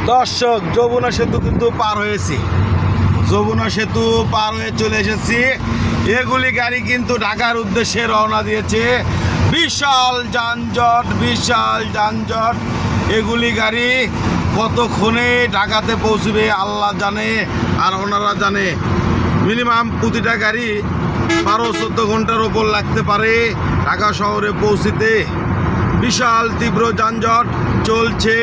দর্শক যমুনা সেতু কিন্তু পার হয়েছি, যমুনা সেতু পার হয়ে চলে এসেছি। এগুলি গাড়ি কিন্তু ঢাকার উদ্দেশ্যে রওনা দিয়েছে। বিশাল যানজট, বিশাল যানজট। এগুলি গাড়ি কতক্ষণে ঢাকাতে পৌঁছবে আল্লাহ জানে আর ওনারা জানে। মিনিমাম প্রতিটা গাড়ি 12-14 ঘন্টার ওপর লাগতে পারে ঢাকা শহরে পৌঁছিতে। বিশাল তীব্র যানজট চলছে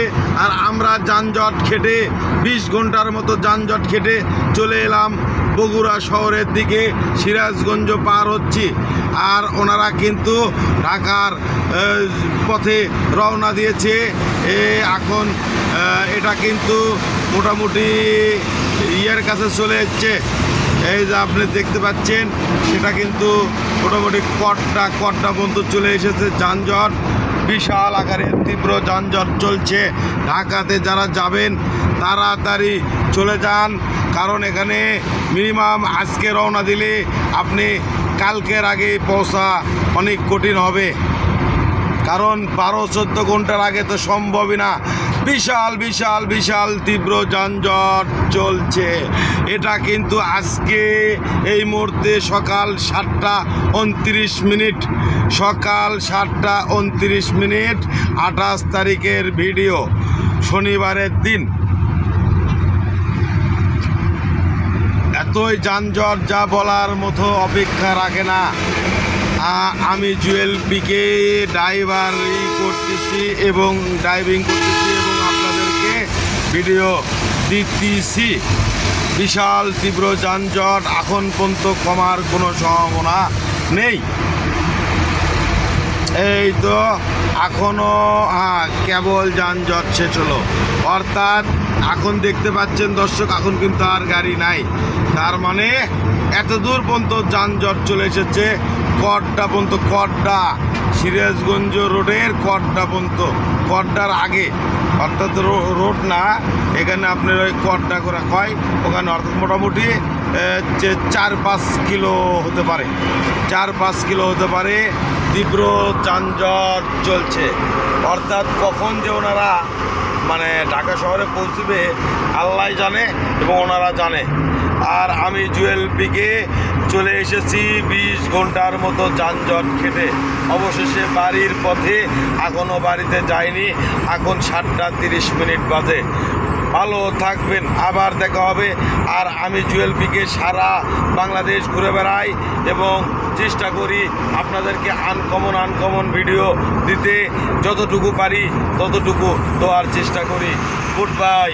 আর আমরা যানজট খেটে 20 ঘন্টার মতো যানজট খেটে চলে এলাম বগুড়া শহরের দিকে। সিরাজগঞ্জ পার হচ্ছি আর ওনারা কিন্তু ঢাকার পথে রওনা দিয়েছে। এখন এটা কিন্তু মোটামুটি ইয়ের কাছে চলে এসছে। এই যে আপনি দেখতে পাচ্ছেন সেটা কিন্তু মোটামুটি কট্টা পর্যন্ত চলে এসেছে। যানজট বিশাল আকারের তীব্র যানজট চলছে। ঢাকাতে যারা যাবেন তাড়াতাড়ি চলে যান, কারণ এখানে মিনিমাম আজকে রওনা দিলে আপনি কালকের আগে পৌঁছা অনেক কঠিন হবে, কারণ 12-14 ঘন্টার আগে তো সম্ভবই না। বিশাল বিশাল বিশাল তীব্র যানজট চলছে। এটা কিন্তু আজকে এই মুহূর্তে সকাল 7টা 29 সকাল 7টা 29 28 তারিখের ভিডিও, শনিবারের দিন। এতই যানজট যা বলার মতো অপেক্ষা রাখে না। আমি জুয়েল পিকে ড্রাইভিং করতেছি এবং আপনাদেরকে ভিডিও দিতেছি। বিশাল তীব্র যানজট, এখন পর্যন্ত কমার কোনো সম্ভাবনা নেই। এই তো এখনও কেবল যানজট শেষ হলো, অর্থাৎ এখন দেখতে পাচ্ছেন দর্শক এখন কিন্তু আর গাড়ি নাই। তার মানে এত দূর পর্যন্ত যানজট চলে এসেছে কড্ডা পর্যন্ত। কড্ডা সিরাজগঞ্জ রোডের কড্ডা পর্যন্ত, কড্ডার আগে, অর্থাৎ রোড না, এখানে আপনার ওই কড্ডা করে কয় ওখানে, অর্থাৎ মোটামুটি 4-5 কিলো হতে পারে, 4-5 কিলো হতে পারে। তীব্র যানজট চলছে, অর্থাৎ কখন যে ওনারা মানে ঢাকা শহরে পৌঁছবে আল্লাহ জানে এবং ওনারা জানে। আর আমি জুয়েল পিকে চলে এসেছি 20 ঘন্টার মতো যানজট খেটে অবশেষে বাড়ির পথে। এখনও বাড়িতে যাইনি, এখন 7টা 30 বাজে। ভালো থাকবেন, আবার দেখা হবে। আর আমি জুয়েল পিকে সারা বাংলাদেশ ঘুরে বেড়াই এবং চেষ্টা করি আপনাদেরকে আনকমন ভিডিও দিতে, যতটুকু পারি ততটুকু দেওয়ার চেষ্টা করি। Good bye.